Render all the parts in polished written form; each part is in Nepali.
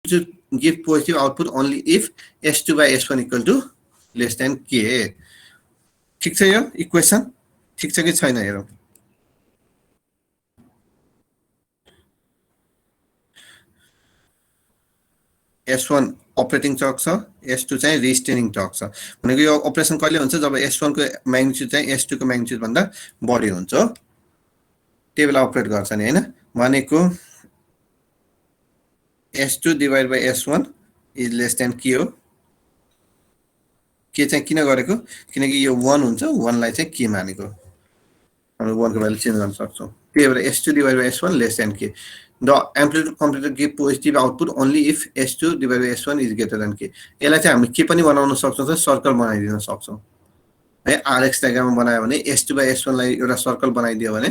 to give positive output only if S2 by S1 equal to less than K. ठीक छ यो इक्वेसन ठीक छ कि छैन हेरौँ S1 अपरेटिङ टर्क छ S2 चाहिँ रिस्टेनिङ टर्क छ भनेको यो अपरेसन कहिले हुन्छ जब S1 को म्याग्निट्युड चाहिँ S2 को म्याग्निट्युड भन्दा बढी हुन्छ त्यही बेला अपरेट गर्छ नि हैन भनेको S2 divided by S1 is less than K हो के चाहिँ किन गरेको किनकि यो 1 हुन्छ 1 लाई चाहिँ K मानेको हामी 1 को भ्यालु चेन्ज गर्न सक्छौं त्यही भएर S2 divided by S1 less than K. The amplitude comparator give positive output only if S2 divided by S1 is greater than K. यसलाई चाहिँ हामी के पनि बनाउन सक्छौं त सर्कल बनाइदिन सक्छौं है RX डायग्राम बनायो भने S2 by S1 लाई एउटा सर्कल बनाइदियो भने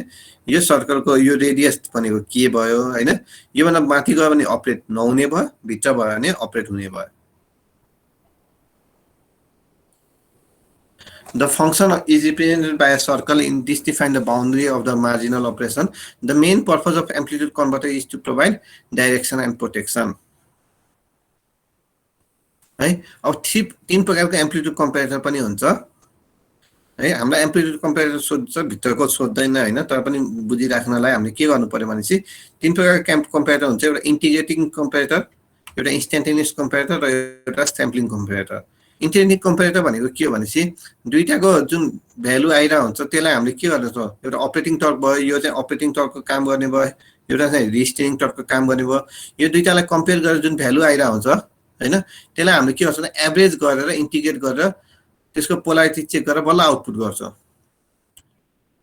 यो सर्कलको यो रेडियस भनेको के भयो हैन यो भन्दा माथि गयो भने अपरेट नहुने भयो भित्र भयो भने अपरेट हुने भयो The function is represented by a circle. In this define the boundary of the marginal operation. The main purpose of amplitude converter is to provide direction and protection. है अब तीन प्रकारको एम्प्लिट्युड कम्पेरेटर पनि हुन्छ है हाम्रो एम्प्लिट्युड कम्पेरेटर सोध्छ भित्रको सोध्दैन हैन तर पनि बुझिराख्नलाई हामीले के गर्नु पर्यो भनेपछि तीन प्रकारको कम्पेरेटर हुन्छ एउटा इन्टिग्रेटिङ कम्पेरेटर एउटा इन्स्टेन्टेनियस कम्पेरेटर र एउटा स्याम्पलिङ कम्पेरेटर इन्टिग्रेटिङ कम्पेरेटर भनेको के हो भनेपछि दुईटाको जुन भ्यालु आइरा हुन्छ त्यसलाई हामीले के गर्छौं एउटा अपरेटिङ टर्क भयो यो चाहिँ अपरेटिङ टर्कको काम गर्ने भयो एउटा चाहिँ रिस्टेनिङ टर्कको काम गर्ने भयो यो दुईटालाई कम्पेयर गरेर जुन भ्यालु आइरा हुन्छ हैन त्यसलाई हामीले के गर्छौं एभरेज गरेर इन्टिग्रेट गरेर त्यसको पोलारिटी चेक गरेर बल्ल आउटपुट गर्छौं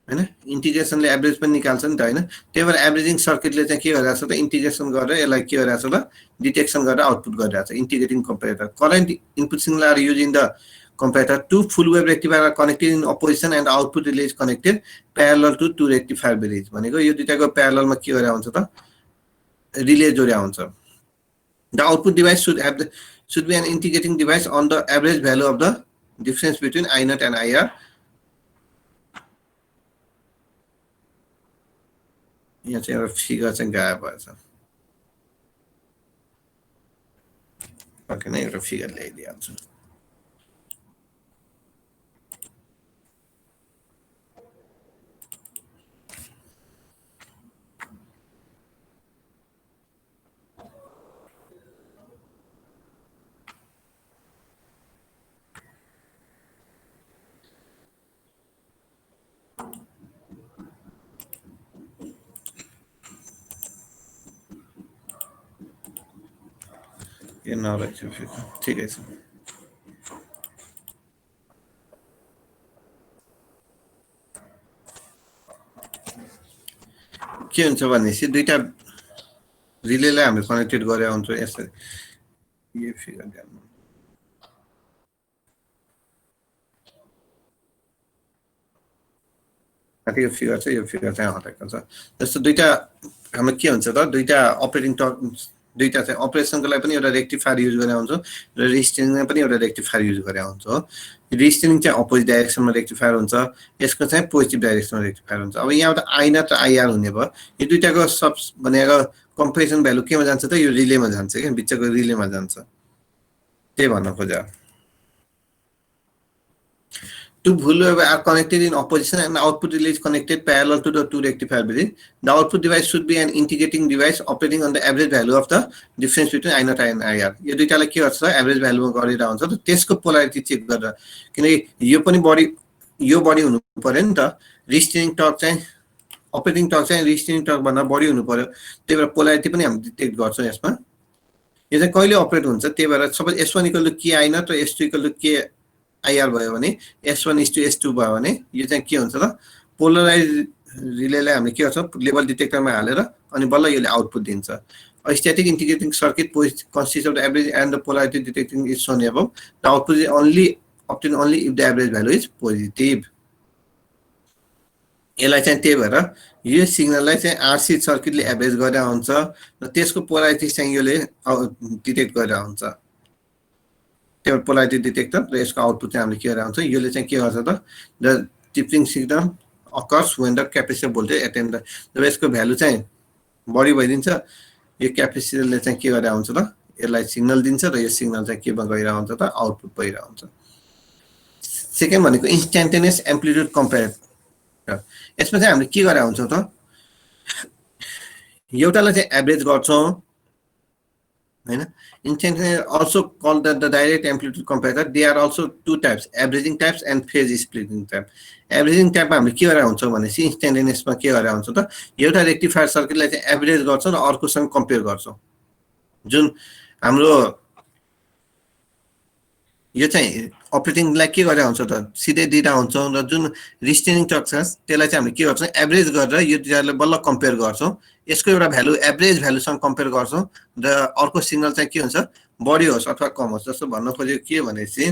हैन इन्टिग्रेसनले एभरेज पनि निकाल्छ नि त हैन त्यही भएर एभरेजिङ सर्किटले चाहिँ के गरिरहेछ त इन्टिग्रेसन गरेर यसलाई के गरिरहेछ त डिटेक्सन गरेर आउटपुट गरिरहेछ integrating comparator current input signal are using the comparator two full wave rectifier are connected in opposition and output relay is connected parallel to two rectifier bridge भनेको यो दुईटाको प्यारलल मा के गरिरा हुन्छ त रिले जोड्या हुन्छ the output device should be an integrating device on the average value of the difference between I naught and IR यहाँ चाहिँ एउटा फिगर चाहिँ गायब भएछ ओके नै एउटा फिगर ल्याइदिन्छु ये ना रहेछ फिगर ठिकै छ के हुन्छ भनेपछि दुईटा रिलेलाई हामीले कनेक्टेड गरे हुन्छ यसरी यो फिगर ध्यानमा यो फिगर चाहिँ हटेको छ जस्तो दुईटा हाम्रो के हुन्छ त दुईटा अपरेटिङ टर्क दुईटा चाहिँ अपरेसनको लागि पनि एउटा रेक्टिफायर युज गरे हुन्छ र रिस्टेनिङमा पनि एउटा रेक्टिफायर युज गरे हुन्छ रिस्टेनिङ चाहिँ अपोजिट डाइरेक्सनमा रेक्टिफायर हुन्छ यसको चाहिँ पोजिटिभ डाइरेक्सनमा रेक्टिफायर हुन्छ अब यहाँबाट I naught र IR हुने भयो यो दुईटाको सब भनेको कम्पेरिसन भ्यालु केमा जान्छ त यो रिलेमा जान्छ के बिचको रिलेमा जान्छ त्यही भन्न खोजे Two full wave are connected in opposition and output relay is connected parallel to the two rectifier bridge. The output device should be an integrating device operating on the average value of the difference between I naught and IR. यो दुईटालाई के गर्छ एभरेज भ्यालुमा गरिरा हुन्छ त त्यसको पोलारिटी चेक गरेर किनकि यो पनि बढी हुनु पर्यो नि त रिस्टेनिङ टर्क चाहिँ अपरेटिङ टर्क चाहिँ रिस्टेनिङ टर्क भन्दा बढी हुनु पर्यो त्यही भएर पोलारिटी पनि हामी डिटेक्ट गर्छौं यसमा यो चाहिँ कहिले अपरेट हुन्छ त्यही भएर सबै S1 = K I naught र S2 = K IR भयो भने S1 is to S2 भयो भने यो चाहिँ के हुन्छ त पोलराइज रिलेलाई हामीले के गर्छौं लेभल डिटेक्टरमा हालेर अनि बल्ल यसले आउटपुट दिन्छ A static integrating circuit consists of the average and the polarity detecting is shown above. The output is obtained only if the average value is positive. यसलाई चाहिँ त्यही भएर यो सिग्नललाई चाहिँ RC सर्किटले एभरेज गरेर हुन्छ र त्यसको पोलारिटी चाहिँ यसले डिटेक्ट गरेर हुन्छ त्यो पोलारिटी डिटेक्टर र यसको आउटपुट चाहिँ हामीले के गरेर हुन्छ यसले चाहिँ के गर्छ त the tripping signal occurs when the capacitor voltage attain the जब यसको भ्यालु चाहिँ बढी भइदिन्छ यो क्यापेसिटरले चाहिँ के गरेर हुन्छ त यसलाई सिग्नल दिन्छ र यो सिग्नल चाहिँ केमा गइरहेको हुन्छ त आउटपुट भइरहेको हुन्छ। सेकेन्ड भनेको इन्स्ट्यान्टेनियस एम्प्लिट्युड कम्पेरेटर। यसमा चाहिँ हामीले के गरेका हुन्छौँ त एउटालाई चाहिँ एभरेज गर्छौँ हैन। Instantaneous also called the direct amplitude comparator. They are also two types, averaging types and phase splitting type. Averaging टाइपमा हामीले के गरेका हुन्छौँ भनेपछि इन्स्ट्यान्टेनियसमा के गरेका हुन्छौँ त एउटा रेक्टिफायर सर्किटलाई चाहिँ एभरेज गर्छौँ र अर्कोसँग कम्पेयर गर्छौँ। जुन हाम्रो यो चाहिँ अपरेटिङलाई के गरेका हुन्छ त सिधै दिइरहेका हुन्छौँ र जुन रिस्टेनिङ टर्क छ त्यसलाई चाहिँ हामीले के गर्छौँ एभरेज गरेर यो दुईटालाई बल्ल कम्पेयर गर्छौँ। यसको एउटा भ्यालु एभरेज भ्यालुसँग कम्पेयर गर्छौँ र अर्को सिग्नल चाहिँ के हुन्छ बढी होस् अथवा कम होस्। जस्तो भन्न खोजेको के भनेपछि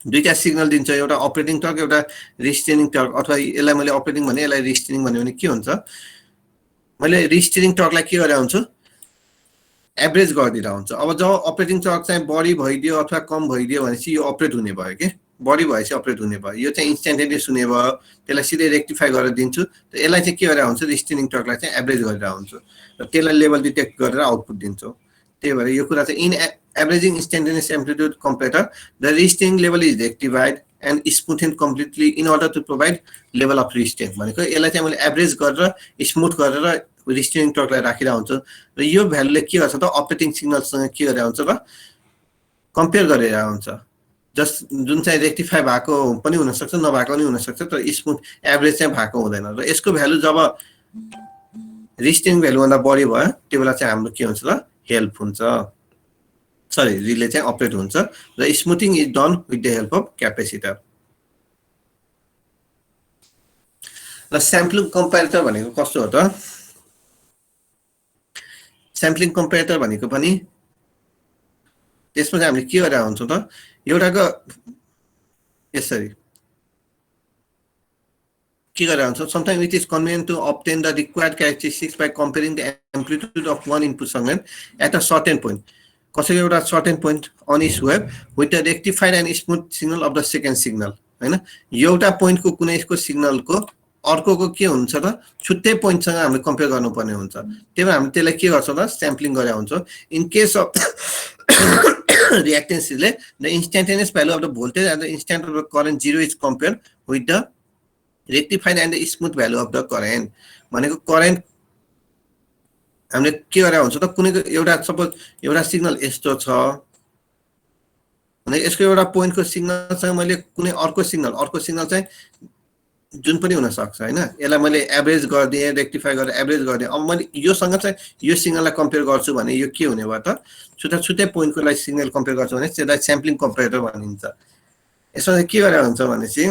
दुईटा सिग्नल दिन्छ, एउटा अपरेटिङ टर्क एउटा रिस्टेनिङ टर्क, अथवा यसलाई मैले अपरेटिङ भने यसलाई रिस्टेनिङ भन्यो भने के हुन्छ मैले रिस्टेनिङ टर्कलाई के गरेर हुन्छु एभरेज गरिदिएर हुन्छ। अब जब अपरेटिङ टर्क चाहिँ बढी भइदियो अथवा कम भइदियो भनेपछि यो अपरेट हुने भयो के बढी भएपछि अपरेट हुने भयो। यो चाहिँ इन्स्ट्यान्टेनियस हुने भयो, त्यसलाई सिधै रेक्टिफाई गरेर दिन्छु। त यसलाई चाहिँ के गरेर हुन्छ रिस्टेनिङ टर्कलाई चाहिँ एभरेज गरेर हुन्छ र त्यसलाई लेभल डिटेक्ट गरेर आउटपुट दिन्छौँ। त्यही भएर यो कुरा चाहिँ in averaging instantaneous amplitude comparator the restraining level is rectified and smoothened completely in order to provide level of restrain. भनेको यसलाई चाहिँ मैले एभरेज गरेर स्मुथ गरेर रिस्टेनिङ टर्कलाई राखिरहेको हुन्छ र यो भ्यालुले के गर्छ त अपरेटिङ सिग्नलसँग के गरेर हुन्छ र कम्पेयर गरेर हुन्छ। जस्ट जुन चाहिँ रेक्टिफाई भएको पनि हुनसक्छ नभएको पनि हुनसक्छ, तर स्मुथ एभरेज चाहिँ भएको हुँदैन। र यसको भ्यालु जब रिस्टेनिङ भ्यालुभन्दा बढी भयो त्यो बेला चाहिँ हाम्रो के हुन्छ त हेल्प हुन्छ, सरी रिले चाहिँ अपरेट हुन्छ र smoothing is done with the help of capacitor. र स्याम्पलिङ कम्पेरेटर भनेको कस्तो हो त स्याम्पलिङ कम्पेरेटर भनेको पनि त्यसमा चाहिँ हामीले के गरेर हुन्छौँ त एउटाको यसरी के गरेर हुन्छ sometime it is convenient to obtain the required characteristics by comparing the amplitude of one input segment at a certain point। कसैको एउटा certain point on each wave with the rectified and smooth signal of the second signal हैन। एउटा पोइन्टको कुनैको सिग्नलको अर्कोको के हुन्छ त छुट्टै पोइन्टसँग हामीले कम्पेयर गर्नुपर्ने हुन्छ। त्यही भएर हामीले त्यसलाई के गर्छौँ त स्याम्पलिङ गरेर हुन्छ। In case of reactance relay the instantaneous value of the voltage at the instant of the current zero is compared with the rectified and the smooth value of the current। भनेको करेन्ट हामीले के गरेर हुन्छ त कुनैको एउटा सपोज एउटा सिग्नल यस्तो छ भने यसको एउटा पोइन्टको सिग्नलसँग मैले कुनै अर्को सिग्नल चाहिँ जुन पनि हुन सक्छ हैन, यसलाई मैले एभरेज गर्दिए रेक्टिफाई गरेर एभरेज गर्दिए। अब मैले योसँग चाहिँ यो सिग्नललाई कम्पेयर गर्छु भने यो के हुने भयो त छुट्टा छुट्टै पोइन्टको लागि सिग्नल कम्पेयर गर्छु भने त्यसलाई स्याम्पलिङ कम्पेरेटर भनिन्छ। यसमा चाहिँ के गरेर हुन्छ भनेपछि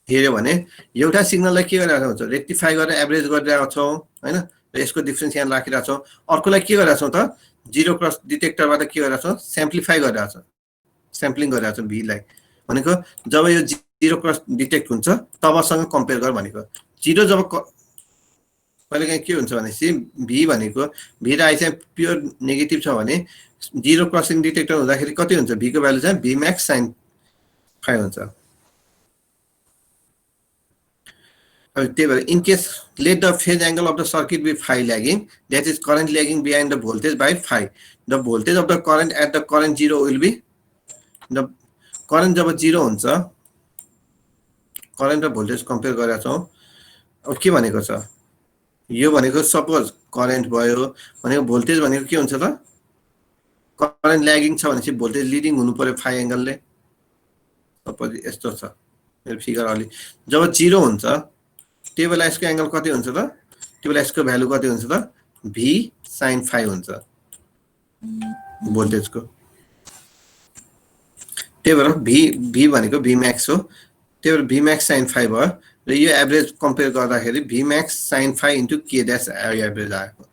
हेर्यो भने एउटा सिग्नललाई के गरेर हुन्छ रेक्टिफाई गरेर एभरेज गरिरहेको छौँ हैन र यसको डिफरेन्स यहाँ राखिरहेको छौँ। अर्कोलाई के गरिरहेको छौँ त जिरो क्रस डिटेक्टरबाट के गरिरहेको छौँ स्याम्प्लिफाई गरिरहेको छौँ, स्याम्पलिङ गरिरहेको छौँ भीलाई। भनेको जब यो जिरो क्रस डिटेक्ट हुन्छ तबसँग कम्पेयर गर भनेको। जिरो जब कहिले काहीँ के हुन्छ भनेपछि भी भनेको भी र आई चाहिँ प्योर नेगेटिभ छ भने जिरो क्रसिङ डिटेक्टर हुँदाखेरि कति हुन्छ भी को भ्यालु चाहिँ भी म्याक्स साइन 5 हुन्छ। त्यही भएर in case let the phase angle of the circuit be 5 lagging that is current lagging behind the voltage by 5। The voltage of the current at the current zero will be the current जब जीरो हुन्छ करंट र भोल्टेज कम्पेयर गरेका छौं। अब के भनेको छ यो भनेको सपोज करंट भयो भनेको भोल्टेज भनेको के हुन्छ त करंट लैगिङ छ भनेपछि भोल्टेज लिडिङ हुनु पर्यो 5 एंगलले। सपोज यस्तो छ मेरो फिगर अलि जब जीरो हुन्छ त्यो बेला यसको एंगल कति हुन्छ त त्यो बेला यसको भ्यालु कति हुन्छ त v sin 5 हुन्छ भोल्टेजको। त्यही भएर v भनेको v max हो, त्यही भएर v max sin 5 भयो र यो एभरेज कम्पेयर गर्दाखेरि v max sin 5 into k dash average आएको।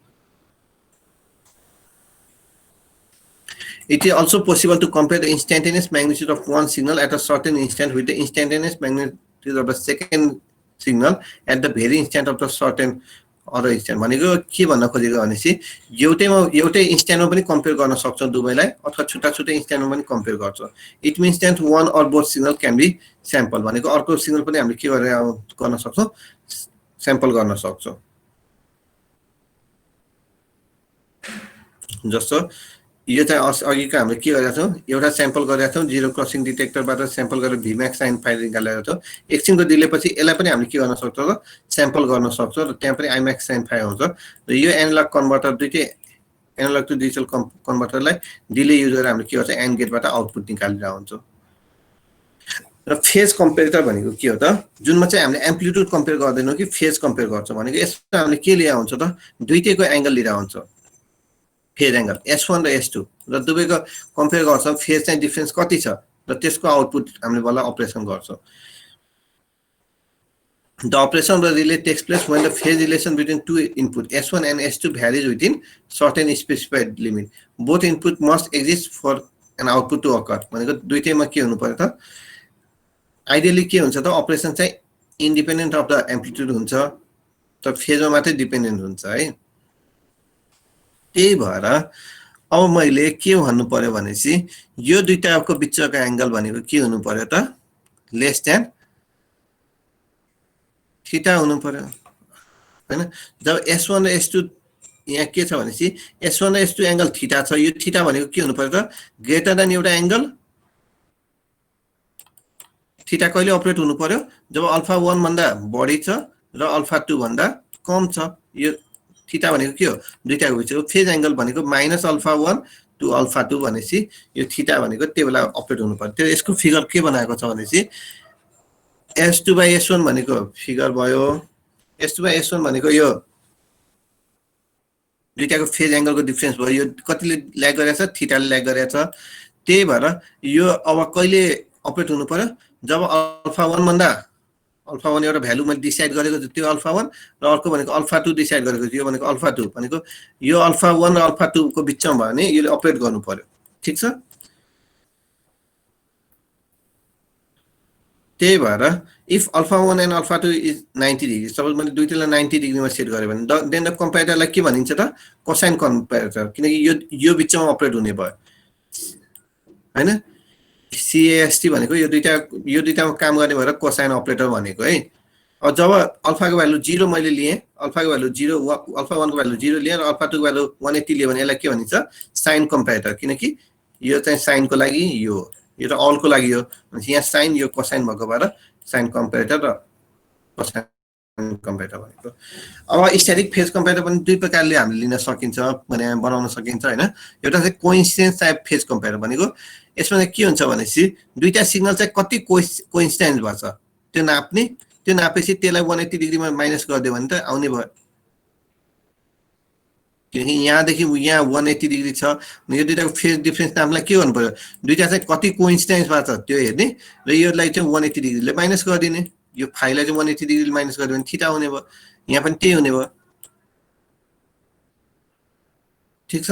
It is also possible to compare the instantaneous magnitude of one signal at a certain instant with the instantaneous magnitude of the second signal at the very instant of the certain other instant। भनेको के भन्न खोजेको भनेपछि एउटै इन्स्ट्यान्टमा पनि कम्पेयर गर्न सक्छौं दुवैलाई अथवा छुट्टा छुट्टै इन्स्ट्यान्टमा पनि कम्पेयर गर्छौं। It means that one or both signal can be sample। भनेको अर्को सिग्नल पनि हामीले के गरेर गर्न सक्छौं स्याम्पल गर्न सक्छौं। जस्तो यो चाहिँ अघिको हामीले के गरेका छौँ, एउटा स्याम्पल गरेका छौँ, जिरो क्रसिङ डिटेक्टरबाट स्याम्पल गरेर भिम्याक्स साइन फाइल निकालेका छौँ। एकछिनको डिलेपछि यसलाई पनि हामीले के गर्न सक्छौँ त स्याम्पल गर्न सक्छौँ र त्यहाँ पनि आइम्याक्स साइन फाइल आउँछ र यो एनालग कन्भर्टर दुईटै एनालग टु डिजिटल कन्भर्टरलाई डिले युज गरेर हामीले के गर्छ एन्ड गेटबाट आउटपुट निकालिरहेको हुन्छौँ। र फेज कम्पेरिटर भनेको के हो त, जुनमा चाहिँ हामीले एम्प्लिट्युड कम्पेयर गर्दैनौँ कि फेज कम्पेयर गर्छौँ भनेको यसमा हामीले के लिएर हुन्छ त दुईटैको एङ्गल लिएर हुन्छ, फेज एङ्गल S1 र S2 र दुवैको कम्पेयर गर्छौँ, फेज चाहिँ डिफ्रेन्स कति छ र त्यसको आउटपुट हामीले बल्ल अपरेसन गर्छौँ। The operation of the relay takes place when the phase relation between two input S1 and S2 varies within certain specified limit. Both input must exist for an output to occur. भनेको दुईटैमा के हुनु पर्यो त आइडियली के हुन्छ त अपरेसन चाहिँ इन्डिपेन्डेन्ट अफ द एम्प्लिट्युड हुन्छ त फेजमा मात्रै डिपेन्डेन्ट हुन्छ है। त्यही भएर अब मैले के भन्नु पर्यो भनेपछि यो दुईटाको बिचको एंगल भनेको के हुनु पर्यो त लेस देन थीटा हुनु पर्यो हैन। जब S1 र S2 यहाँ के छ भनेपछि S1 र S2 एंगल थीटा छ, यो थीटा भनेको के हुनु पर्यो त ग्रेटर देन एउटा एंगल थीटा कहिले अपरेट हुनु पर्यो जब अल्फा 1 भन्दा बढी छ र अल्फा 2 भन्दा कम छ। यो थीटा भनेको के हो दुईटाको बिचको फेज एंगल भनेको माइनस अल्फा 1 टु अल्फा 2 भनेपछि यो थीटा भनेको त्यो बेला अपरेट हुनु पर्यो। त्यो यसको फिगर के बनाएको छ भनेपछि S2 by S1 भनेको फिगर भयो, S2 by S1 भनेको यो दुईटाको फेज एंगलको डिफरेन्स भयो, यो कतिले ल्याग गरेछ थीटाले ल्याग गरेछ। त्यही भएर यो अब कहिले अपरेट हुनु पर्यो जब अल्फा 1 भन्दा अल्फा 1 एउटा भ्यालु मैले डिसाइड गरेको त्यो अल्फा 1 र अर्को भनेको अल्फा 2 डिसाइड गरेको यो भनेको अल्फा 2 भनेको यो अल्फा 1 र अल्फा 2 को बिचमा भयो भने यसले अपरेट गर्नु पर्यो, ठीक छ। त्यही भएर if alpha 1 and alpha 2 is 90 degree, suppose मैले दुईटैलाई 90 डिग्रीमा सेट गरेँ भने देन द कम्पेरेटरलाई के भनिन्छ त कोसाइन कम्पेरेटर, किनकि यो बिचमा अपरेट हुने भयो हैन। CAST भनेको यो दुईटामा काम गर्ने भएर कोसाइन अपरेटर भनेको है। अब जब अल्फा को भ्यालु 0 मैले लिए, अल्फा को भ्यालु 0 अल्फा 1 को भ्यालु 0 लिए र अल्फा 2 को भ्यालु 180 लिए भने यसलाई के भनिन्छ साइन कम्पेरेटर, किनकि यो चाहिँ साइनको लागि यो त अल को लागि हो, यहाँ साइन यो कोसाइन भएको भएर साइन कम्पेरेटर र कोसाइन कम्पेरेटर भनेको। अब स्ट्याटिक फेज कम्पेरेटर पनि दुई प्रकारले हामीले लिन सकिन्छ भने बनाउन सकिन्छ हैन। एउटा चाहिँ कोइन्सिडेन्स टाइप फेज कम्पेरेटर भनेको यसमा चाहिँ के हुन्छ भनेपछि दुईटा सिग्नल चाहिँ कति कोइन्सिडेन्स भन्छ त्यो नाप्ने, त्यो नापेपछि त्यसलाई 180 डिग्रीमा माइनस गरिदियो भने त आउने भयो, किनकि यहाँदेखि यहाँ 180 डिग्री छ। यो दुईटाको फेज डिफरेन्स नाप्नलाई के गर्नु पर्यो दुईटा चाहिँ कति कोइन्सिडेन्स भएको छ त्यो हेर्ने र योलाई चाहिँ 180 डिग्रीले माइनस गरिदिने, यो फाइललाई चाहिँ 180 डिग्रीले माइनस गरिदियो भने थीटा हुने भयो, यहाँ पनि त्यही हुने भयो, ठीक छ।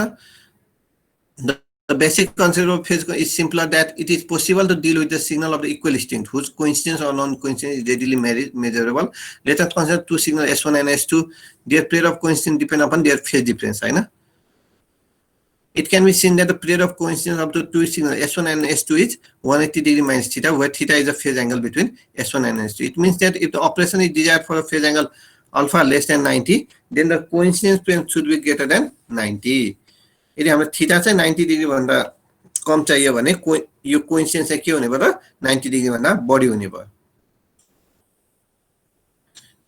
The basic concept of phase is simpler that it is possible to deal with the signal of the equal strength whose coincidence or non-coincidence is readily measurable. Let us consider two signals S1 and S2. Their period of coincidence depend upon their phase difference. Right? It can be seen that the period of coincidence of the two signals S1 and S2 is 180 degree minus theta, where theta is the phase angle between S1 and S2. It means that if the operation is desired for a phase angle alpha less than 90, then the coincidence plane should be greater than 90. यदि हाम्रो थीटा चाहिँ 90 डिग्री भन्दा कम चाहियो भने यो कोइन्सिडेन्स चाहिँ के हुने भयो त 90 डिग्री भन्दा बढी हुने भयो।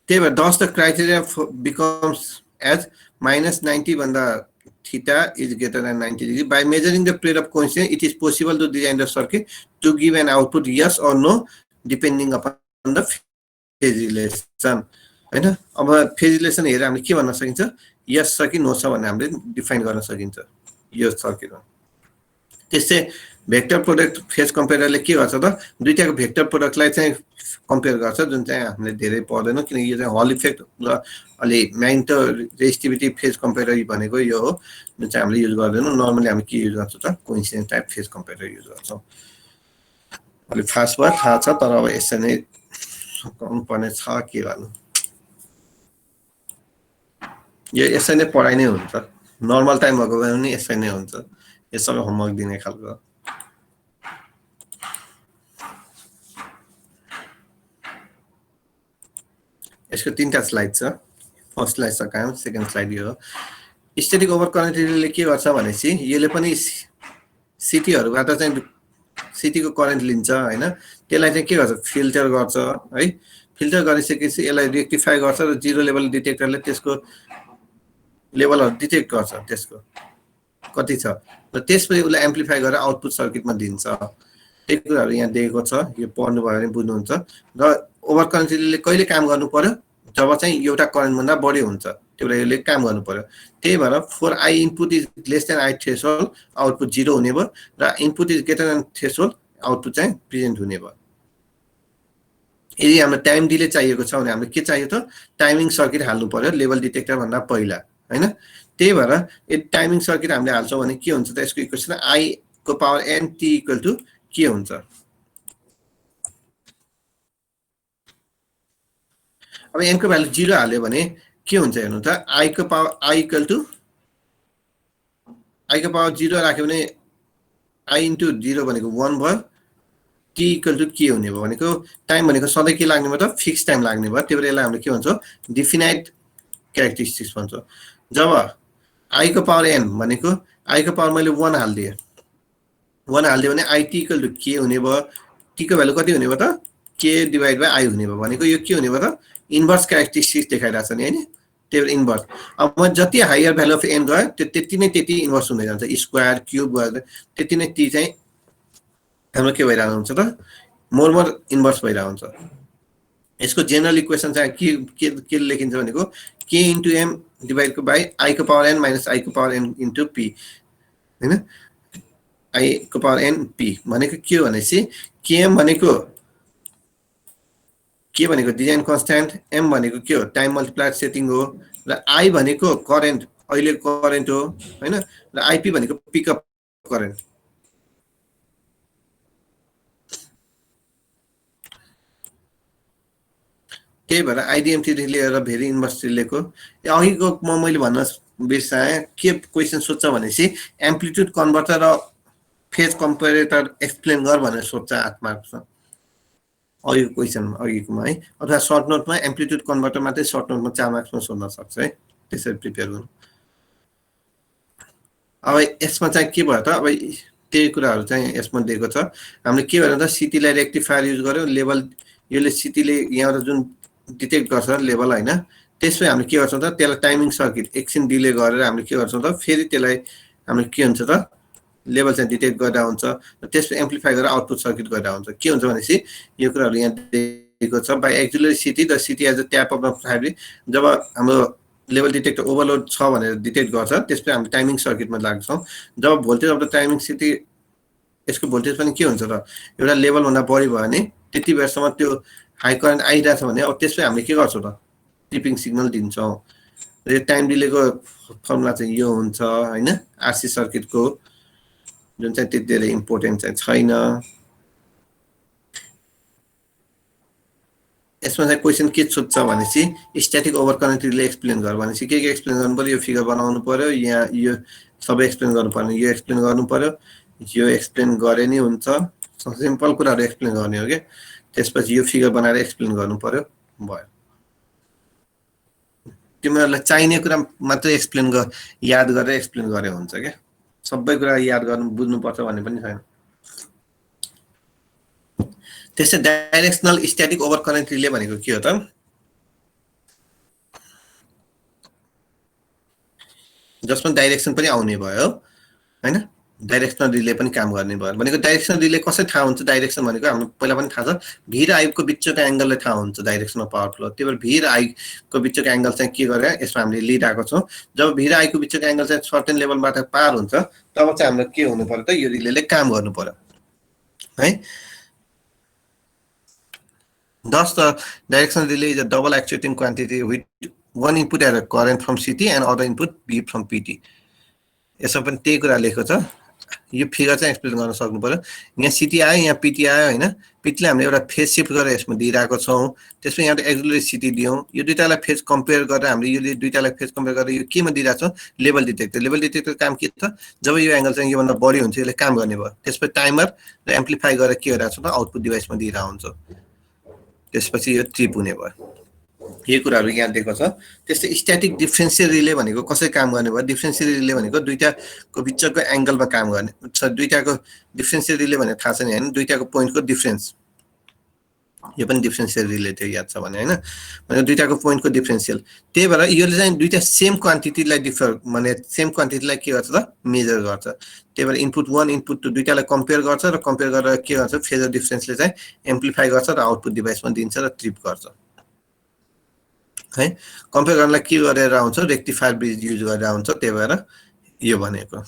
त्यही भएर thus the criteria becomes as minus 90 भन्दा theta is greater than 90 degree. By measuring the period of coincidence, it is possible to design the circuit to give an output yes or no depending upon the phase relation. हैन। अब फेज रिलेसन हेरेर हामीले के भन्न सकिन्छ यस छ कि नो छ भन्ने हामीले डिफाइन गर्न सकिन्छ यो सर्किटमा। त्यसै भेक्टर प्रोडक्ट फेज कम्पेरेटरले के गर्छ त दुईटाको भेक्टर प्रोडक्टलाई चाहिँ कम्पेयर गर्छ, जुन चाहिँ हामीले धेरै पढ्दैनौँ किनकि यो चाहिँ हल इफेक्ट र अलि म्याग्नेटो रेजिस्टिभिटी फेज कम्पेरेटर भनेको यो हो जुन चाहिँ हामीले युज गर्दैनौँ। नर्मली हामी के युज गर्छौँ त coincidence type phase comparator use गर्छौँ। अलि फास्ट भयो थाहा छ, तर अब यसरी नै सकाउनु पर्ने छ, के गर्नु, यो यसै नै पढाइ नै हुन्छ, नर्मल टाइम भएको भए पनि यसै नै हुन्छ, यो सबै होमवर्क दिने खालको। यसको तीनटा स्लाइड छ, फर्स्ट स्लाइड सकायौँ, सेकेन्ड स्लाइड यो हो। स्ट्याटिक ओभर करेन्ट रिलेले के गर्छ भनेपछि यसले पनि सिटीहरुबाट चाहिँ सिटीको करेन्ट लिन्छ हैन, त्यसलाई चाहिँ के गर्छ फिल्टर गर्छ है, फिल्टर गरिसकेपछि यसलाई रेक्टिफाई गर्छ र जिरो लेभल डिटेक्टरले त्यसको लेभलहरु डिटेक्ट गर्छ त्यसको कति छ र त्यसपछि उसले एम्प्लिफाई गरेर आउटपुट सर्किटमा दिन्छ। त्यही कुराहरु यहाँ दिएको छ, यो पढ्नु भयो भने बुझ्नुहुन्छ। र ओभर करेन्ट रिलेले कहिले काम गर्नु पर्यो जब चाहिँ एउटा करेन्ट भन्दा बढी हुन्छ त्यसले यसले काम गर्नु पर्यो। त्यही भएर for I input is less than I threshold output 0 हुने भयो र input is greater than threshold output चाहिँ प्रेजेन्ट हुने भयो। यदि हामीलाई टाइम डिले चाहिएको छ भने हामीले के चाहियो त टाइमिङ सर्किट हाल्नु पर्यो लेभल डिटेक्टर भन्दा पहिला हैन। त्यही भएर यदि टाइमिङ सर्किट हामीले हाल्छौं भने के हुन्छ त यसको इक्वेसन आई को power n t equal to के हुन्छ। अब n को भ्यालु 0 हाल्यो भने के हुन्छ हेर्नु त i को power i equal to i को पावर 0 राख्यो भने i इन्टु 0 भनेको 1 भयो, t इक्वल टु के हुने भयो भनेको टाइम भनेको सधैँ के लाग्ने भयो त फिक्स टाइम लाग्ने भयो। त्यही भएर यसलाई हामीले के भन्छौं डिफिनाइट क्यारेक्टरिस्टिक्स भन्छौं। जब i को पावर n भनेको i को पावर मैले 1 हाल्दिए 1 हाल्दिए भने i t इक्वल टु के हुने भयो, t को भ्यालु कति हुने भयो त k डिवाइड बाइ i हुने भयो भनेको यो के हुने भयो त इन्भर्स क्यारेक्टरिस्टिक्स देखाइराछ नि हैन। त्यही भएर इन्भर्स अब म जति हायर भ्यालु अफ n गयो त्यति नै त्यति इन्भर्स हुँदै जान्छ, स्क्वायर क्यूब भयो त्यति नै t चाहिँ हाम्रो के भइरहेको हुन्छ त मोर मोर इन्भर्स भइरहेको हुन्छ। यसको जनरल इक्वेसन चाहिँ के लेखिन्छ भनेको k into m divide by i को पावर n माइनस i को पावर n इन्टु p हैन। i को पावर n p भनेको के हो भनेपछि km भनेको के भनेको डिजाइन कन्स्ट्यान्ट, m भनेको के हो टाइम मल्टिप्लायर सेटिङ हो र i भनेको करेन्ट अहिले करेन्ट हो हैन र ip भनेको पिकअप करेन्ट। त्यही भएर आइडिएमटी रिले र भेरी इन्भर्स रिलेको अघिको मैले भन्न बिर्साएँ के क्वेसन सोध्छ भनेपछि एम्प्लिट्युड कन्भर्टर र फेज कम्पेरेटर एक्सप्लेन गर भनेर सोध्छ 8 मार्क्समा अघिको क्वेसनमा अघिकोमा है, अथवा सर्ट नोटमा एम्प्लिट्युड कन्भर्टर मात्रै सर्ट नोटमा 4 मार्क्समा सोध्न सक्छ है, त्यसरी प्रिपेयर गर्नु। अब यसमा चाहिँ के भयो त अब त्यही कुराहरु चाहिँ यसमा दिएको छ। हामीले के भन्छ त सिटीलाई रेक्टिफायर युज गर्यो, लेभल यसले सिटीले यहाँबाट जुन डिटेक्ट गर्छ लेभल हैन, त्यसपछि हामीले के गर्छौं त त्यसलाई टाइमिङ सर्किट एकछिन डिले गरेर हामीले के गर्छौं त फेरि त्यसलाई हामीले के हुन्छ त लेभल चाहिँ डिटेक्ट गर्दा हुन्छ र त्यसपछि एम्प्लिफाई गरेर आउटपुट सर्किट गर्दा हुन्छ। के हुन्छ भनेपछि यो कुराहरु यहाँ दिएको छ by auxiliary CT the CT as a tap of the fabric जब हाम्रो लेभल डिटेक्टर ओभरलोड छ भनेर डिटेक्ट गर्छ त्यसपछि हामी टाइमिङ सर्किटमा लाग्छौं। जब voltage of the timing CT यसको भोल्टेज पनि के हुन्छ त एउटा लेभल भन्दा बढी भयो भने त्यति बेरसम्म त्यो हाई करेन्ट आइरहेछ भने अब त्यसपछि हामीले के गर्छौं त ट्रिपिङ सिग्नल दिन्छौं। र यो टाइम डिलेको फर्मुला चाहिँ यो हुन्छ हैन आरसी सर्किटको जुन चाहिँ त्यति धेरै इम्पोर्टेन्ट चाहिँ छैन। यसमा चाहिँ क्वेशन के सोध्छ भनेपछि static over current relay explain गर भनेपछि के एक्सप्लेन गर्नु पर्यो, यो फिगर बनाउनु पर्यो, यहाँ यो सबै एक्सप्लेन गर्नु पर्यो, यो एक्सप्लेन गर्नु पर्यो, यो एक्सप्लेन गरे नि हुन्छ, सिम्पल कुराहरु एक्सप्लेन गर्ने हो के। त्यसपछि यो फिगर बनाएर एक्सप्लेन गर्नु पर्यो भयो। तिमीहरुलाई चाहिने कुरा मात्र एक्सप्लेन याद गरेर एक्सप्लेन गरे हुन्छ के, सबै कुरा याद गर्नु बुझ्नु पर्छ भन्ने पनि छैन। त्यसै directional static over current relay भनेको के हो त जसमा डाइरेक्सन पनि आउने भयो हैन, डाइरेक्सनल रिले पनि काम गर्ने भयो भनेको। डाइरेक्सनल रिले कसरी थाहा हुन्छ डाइरेक्सन भनेको हाम्रो पहिला पनि थाहा छ भी र आई को बिचको एंगलले थाहा हुन्छ डाइरेक्सन अफ पावर फ्लो। त्यही भएर भी र आई को बिचको एंगल चाहिँ के गरे यसमा हामीले लिइराको छौं। जब भी र आई को बिचको एंगल चाहिँ सर्टेन लेभलबाट पार हुन्छ तब चाहिँ हामीले के हुनु पर्यो त यो रिलेले काम गर्नु पर्यो है। Thus, the directional relay is a double actuating quantity with one input as a current from CT and other input B from PT. यसमा पनि त्यही कुरा लेखेको छ। यो फिगर चाहिँ एक्सप्लेन गर्न सक्नु पर्यो। यहाँ CT आयो, यहाँ PT आयो हैन। PT ले हामीले एउटा फेज शिफ्ट गरेर यसमा दिइराको छौं। त्यसपछि यहाँ एक्सिलरी CT दियौं। यो दुईटालाई फेज कम्पेयर गरेर हामीले यो दुईटालाई फेज कम्पेयर गरेर यो केमा दिइराको छौं लेभल डिटेक्टर। लेभल डिटेक्टर काम के त जब यो एंगल चाहिँ यो भन्दा बढी हुन्छ यसले काम गर्ने भयो। त्यसपछि टाइमर र एम्प्लिफाई गरेर के गरिराको छ त आउटपुट डिभाइसमा दिइरा हुन्छ। त्यसपछि यो ट्रिप हुने भयो। यो कुराहरु यहाँ दिएको छ। त्यस्तै स्ट्याटिक डिफरेन्सियल रिले भनेको कसरी काम गर्ने भयो, डिफरेन्सियल रिले भनेको दुईटाको बिचको एंगलमा काम गर्ने, दुईटाको डिफरेन्सियल रिले भनेको थाहा छ नि हैन, दुईटाको पोइन्टको डिफरेन्स, यो पनि डिफरेन्सियल रिले थियो याद छ भने हैन, भने दुईटाको पोइन्टको डिफरेन्सियल। त्यही भएर योले चाहिँ दुईटा सेम क्वान्टिटीलाई डिफर माने सेम क्वान्टिटीलाई के गर्छ त मेजर गर्छ। त्यही भएर इनपुट 1 इनपुट 2 दुईटालाई कम्पेयर गर्छ र कम्पेयर गरेर के गर्छ फेजर डिफरेन्सले चाहिँ एम्प्लिफाई गर्छ र आउटपुट डिभाइसमा दिन्छ र ट्रिप गर्छ है। कम्पेयर गर्नलाई के गरेर आउँछ रेक्टिफायर ब्रिज युज गरेर आउँछ। त्यही भएर यो भनेको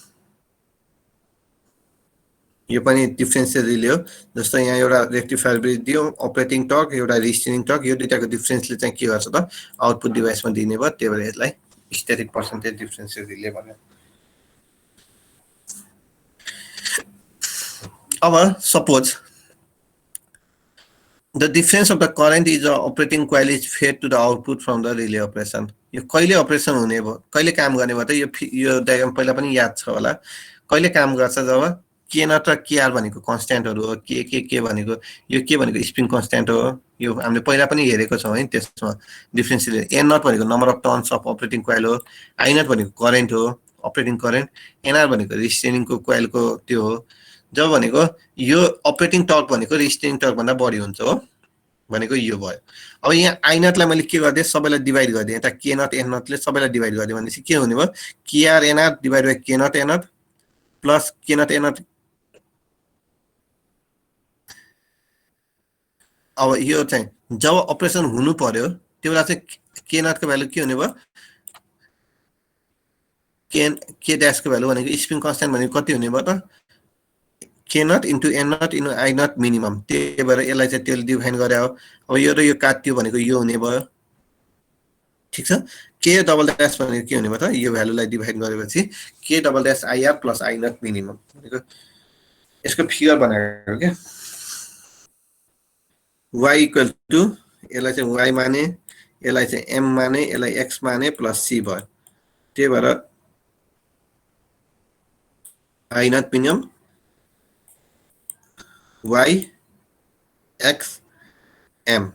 यो पनि डिफरेन्सियल रिले हो। जस्तो यहाँ एउटा रेक्टिफायर ब्रिज दियो, अपरेटिङ टर्क एउटा रिस्टेनिङ टर्क, यो दुईटाको डिफरेन्सले चाहिँ के गर्छ त आउटपुट डिभाइसमा दिने भयो। त्यही भएर यसलाई स्ट्याटिक पर्सेन्टेज डिफरेन्सियल रिले भन्यो। अब suppose the difference of the current is the operating coil is fed to the output from the relay operation। यो कहिले अपरेसन हुने भयो, कहिले काम गर्ने भयो त यो डायग्राम पहिला पनि याद छ होला। कहिले काम गर्छ जब के नट र केआर भनेको कन्स्ट्यान्टहरु हो, के भनेको यो के भनेको स्प्रिङ कन्स्ट्यान्ट हो। यो हामीले पहिला पनि हेरेको छौं है। त्यसमा डिफरेन्सियल एन नट भनेको number of turns of operating coil हो, आई नट भनेको करेन्ट हो अपरेटिङ करेन्ट, एनआर भनेको रिस्टेनिङको कोइलको त्यो हो। जब भनेको यो अपरेटिङ टर्क भनेको रिस्टेनिङ टर्क भन्दा बढी हुन्छ हो भनेको यो भयो। अब यहाँ आई नटलाई मैले के गर्दिए सबैलाई डिभाइड गर्दिए, यता के नट एन नटले सबैलाई डिभाइड गर्दिए भनेपछि के हुने भयो केआर एनआर डिभाइड बाइ के नट एनआर प्लस के नट एनआर। अब यो चाहिँ जब अपरेसन हुनु पर्यो त्यो बेला चाहिँ के नट को भ्यालु के हुने भयो के ड्याश को भ्यालु भनेको स्प्रिङ कन्स्ट्यान्ट भनेको कति हुने भयो त के naught into N naught into I naught minimum. त्यही भएर यसलाई चाहिँ त्यसले डिफाइन गरे हो। अब यो र यो काट्यो भनेको यो हुने भयो ठीक छ। के डबल ड्याश भनेको के हुने भयो त यो भ्यालुलाई डिफाइन गरेपछि के double dash IR plus I naught minimum भनेको यसको फिगर बनाएको के y इक्वल टु यसलाई चाहिँ y माने, यसलाई चाहिँ m माने, यसलाई x माने प्लस c भयो। त्यही भएर I naught minimum y x m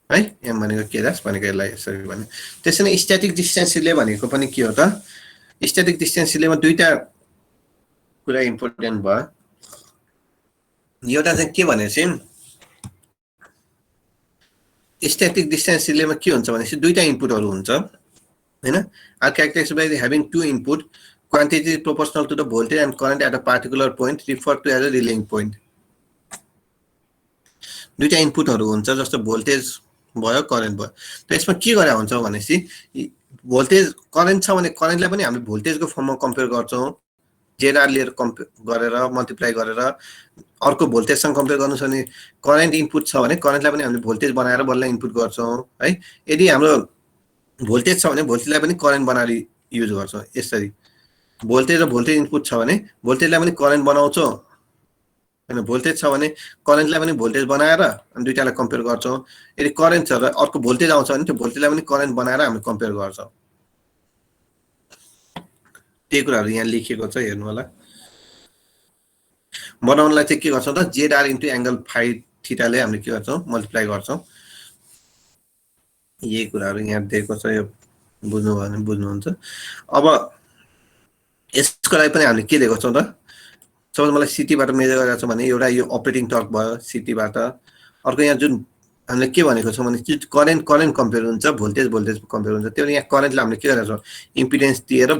है। m भनेको के ड्याश भनेको यसलाई यसरी भन्ने। त्यसै नै स्ट्याटिक डिस्टेन्स रिले भनेको पनि के हो त स्ट्याटिक डिस्टेन्स रिलेमा दुईटा कुरा इम्पोर्टेन्ट भयो। एउटा चाहिँ के भनेपछि स्ट्याटिक डिस्टेन्स रिलेमा के हुन्छ भनेपछि दुईटा इनपुटहरु हुन्छ हैन। Are characterised by having two input quantity is proportional to the voltage and current at a particular point referred to as a relaying point। दुईटा इनपुटहरु हुन्छ जस्तो भोल्टेज भयो करेन्ट भयो। त यसमा के गरे हुन्छ भनेपछि भोल्टेज करेन्ट छ भने करेन्टलाई पनि हामीले भोल्टेजको फर्ममा कम्पेयर गर्छौं, जेआर लिएर कम्पेयर गरेर मल्टिप्लाई गरेर अर्को भोल्टेजसँग कम्पेयर गर्नु छ भने करेन्ट इनपुट छ भने करेन्टलाई पनि हामीले भोल्टेज बनाएर बल्ल इनपुट गर्छौं है। यदि हाम्रो भोल्टेज छ भने भोल्टेजलाई पनि करेन्ट बनाएर युज गर्छौं। यसरी भोल्टेज र भोल्टेज इनपुट छ भने भोल्टेजलाई पनि करेन्ट बनाउँछौं हैन, भोल्टेज छ भने करेन्टलाई पनि भोल्टेज बनाएर अनि दुईटालाई कम्पेयर गर्छौं। यदि करेन्ट छ र अर्को भोल्टेज आउँछ भने त्यो भोल्टेजलाई पनि करेन्ट बनाएर हामी कम्पेयर गर्छौं। त्यही कुराहरु यहाँ लेखिएको छ हेर्नु होला। बनाउनलाई चाहिँ के गर्छौं त जेआर इन्टु एंगल फाइ थीटाले हामीले के गर्छौं मल्टिप्लाई गर्छौं। यही कुराहरु यहाँ दिएको छ, यो बुझ्नु भयो भने बुझ्नुहुन्छ। अब यसको लागि पनि हामीले के दिएको छौं त सपोज मलाई सिटी बाट मेजर गरेको छ भने एउटा यो अपरेटिङ टर्क भयो सिटी बाट। अर्को यहाँ जुन हामीले के भनेको छौं भने करेन्ट कम्पेयर हुन्छ, भोल्टेज कम्पेयर हुन्छ। त्यो यहाँ करेन्टलाई हामीले के गरेका छौं इम्पिडेन्स दिएर